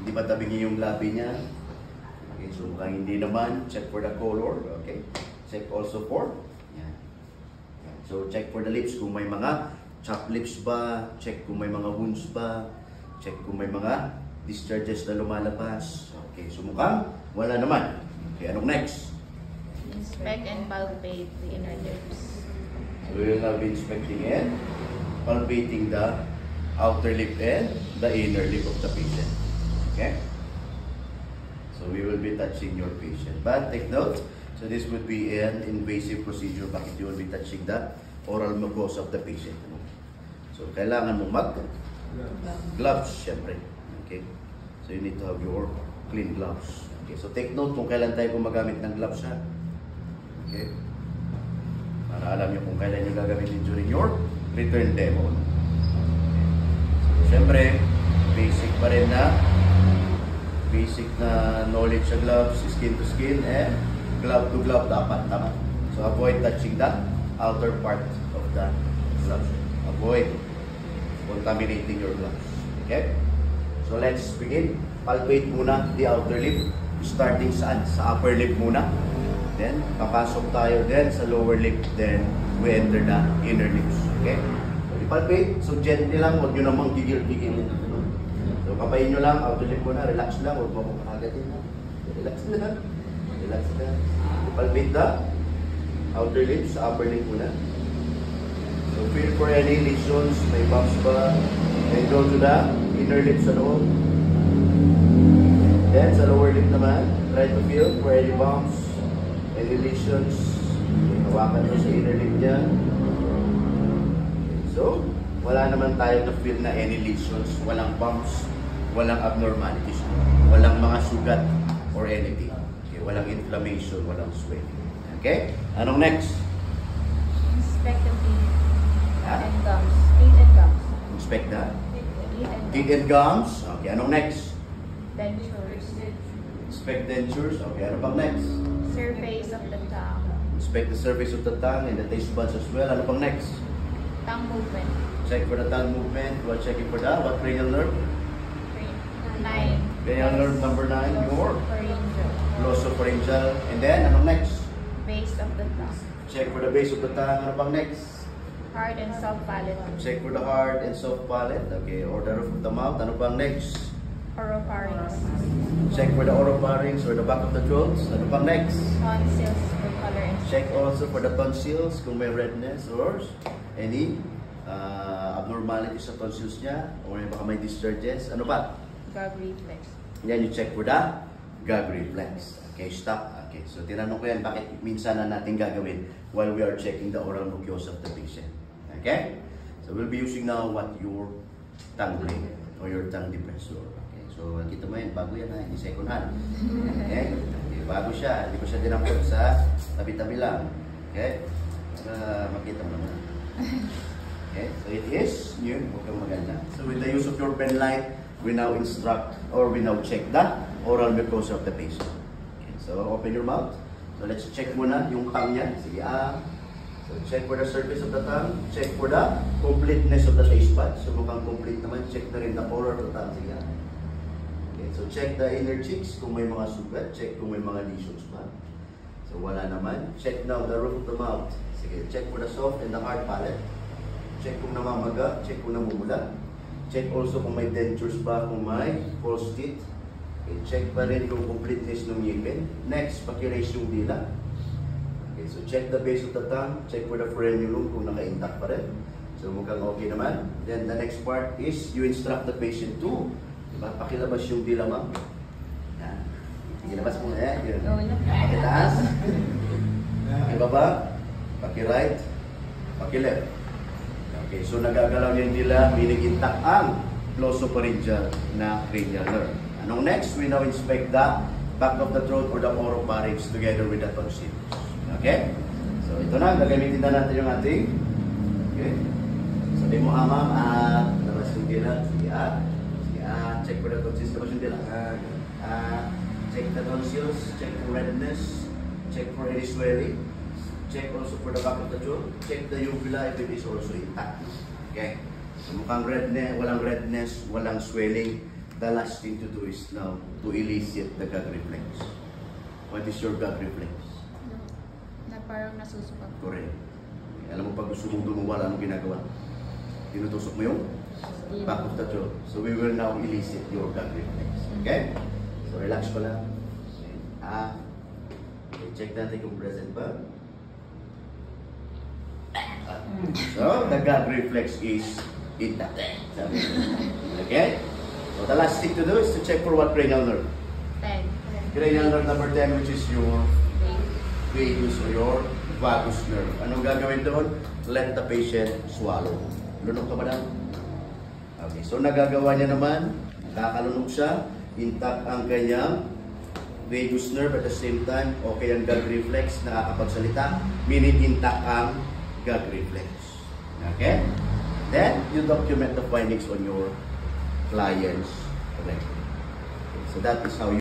Hindi ba tabingi yung labi niya? Okay, so mukhang hindi naman. Check for the color. Okay. Check also for. Yan. So check for the lips kung may mga chapped lips ba. Check kung may mga wounds ba. Check kung may mga discharges na lumalabas. Okay, so mukhang wala naman. Okay, anong next? Inspect and palpate the inner lips. So we will now be inspecting and palpating the outer lip and the inner lip of the patient. Okay? So we will be touching your patient. But take note, so this would be an invasive procedure. Bakit you will be touching the oral mucosa of the patient? So kailangan mong gloves, syempre. Okay? So you need to have your clean gloves. Okay? So take note kung kailan tayo gumagamit ng gloves, ha? Okay? Para alam nyo kung kailan nyo gagamitin during your return demo. So, syempre, basic pa rin na knowledge sa gloves, skin to skin, and glove to glove dapat. Tama? So avoid touching the outer part of the gloves. Avoid contaminating your gloves. Okay? So let's begin. Palpate muna the outer lip. Starting saan? Sa upper lip muna. Then, papasok tayo then sa lower lip. Then, we enter the inner lips. Okay? So, ipalpate. So, gently lang. Huwag nyo namang gigil-gigil. So, kapayin nyo lang. Outer lip muna. Relax lang. Huwag mo akong kakagatin. Relax lang. Relax lang. Ipalpate the outer lips sa upper lip muna. So, feel for any lesions. May bumps ba? Then, go to the inner lips sa loob. Then, sa lower lip naman, try to feel for any bumps, any lesions. Hawakan mo sa inner lip niya. So, wala naman tayo na-feel na any lesions, walang bumps, walang abnormalities, walang mga sugat or anything. Okay, walang inflammation, walang swelling. Okay? Anong next? Inspect the teeth and gums. Teeth and gums. Inspect the Teeth teeth and and gums. gums. Okay, anong next? Dentures. Inspect dentures. Okay, ano pang next? Surface of the tongue. Inspect the surface of the tongue and the taste buds as well. Ano pang next? Tongue movement. Check for the tongue movement. We're checking for the what cranial nerve? 9. Cranial nerve number 9. Your Pharyngeal. glossopharyngeal. And then, anong next? Base of the tongue. Check for the base of the tongue. Ano pang next? Hard and soft palate. Check for the hard and soft palate. Okay, or the roof of the mouth. Ano pang next? Oropharynx. Check for the oropharynx or the back of the throat. Ano pang next? Tonsils for color and Check also for the tonsils kung may redness or any abnormalities sa tonsils niya or baka may discharges. Ano pa? gag reflex. Yan yung check for the gag reflex. Okay, stop. Okay, so tinanong ko yan, bakit minsan na natin gagawin while we are checking the oral mucosa of the patient. Okay? So we'll be using now what your tongue plate or your tongue depressor. Okay, so kita mo yan, bago yan ha, hindi second hand. Okay? Okay, bago siya, hindi ko siya dinampot sa tabi-tabi lang. Okay? Para makita mo naman. Okay, so it is new. Huwag kang maganda. So with the use of your pen light, we now instruct or we now check the oral mucosa of the patient. Okay, so open your mouth. So let's check muna yung tongue niya. Sige, so check for the surface of the tongue. Check for the completeness of the taste buds. So mukhang complete naman. Check na rin the color of the tongue. Sige, okay, so check the inner cheeks kung may mga sugat. Check kung may mga lesions ba. So wala naman. Check now the roof of the mouth. Sige, check for the soft and the hard palate. Check kung namamaga. Check kung namumula. Check also kung may dentures ba, kung may false teeth. Okay, check pa rin yung completeness ng ngipin. Next, paki-raise yung dila. Okay, so check the base of the tongue. Check for the frenulum kung naka-intact pa rin. So mukhang okay naman. Then the next part is you instruct the patient to, diba, pakilabas yung dila mo. Yan. Ilabas mo na yan. Pakitaas. Pakibaba. Paki-right. Paki-left. Okay, so nagagalaw yung dila, meaning intact ang glossopharyngeal na cranial nerve. Anong next? We now inspect the back of the throat or the oropharynx together with the tonsils. Okay? So ito na, gagamitin na natin yung ating. Okay? Sabi mo, ma'am, labas yung dila. Sige, check for the tonsils. Labas yung dila. Check the tonsils. Check for redness. Check for any swelling. Check also for the back of the throat. Check the uvula if it is also intact. Okay? So mukhang redness, walang swelling. the last thing to do is now to elicit the gag reflex. What is your gag reflex? Na parang nasusuka. Correct. Alam mo, pag gusto mong dumawala, anong ginagawa? Tinutusok mo yung back of the throat. So we will now elicit your gag reflex. Okay? So relax ko lang. Okay, check natin kung present ba. So the gag reflex is intact. Okay? So the last thing to do is to check for what cranial nerve. 10. Cranial nerve number 10, which is your vagus or your vagus nerve. Anong gagawin doon? Let the patient swallow. Lunok ka ba na? Okay, so nagagawa niya naman, nakakalunok siya, intact ang kanyang vagus nerve at the same time, okay ang gag reflex, nakakapagsalita, meaning intact ang gag reflex. Okay? Then, you document the findings on your client's record. So that is how you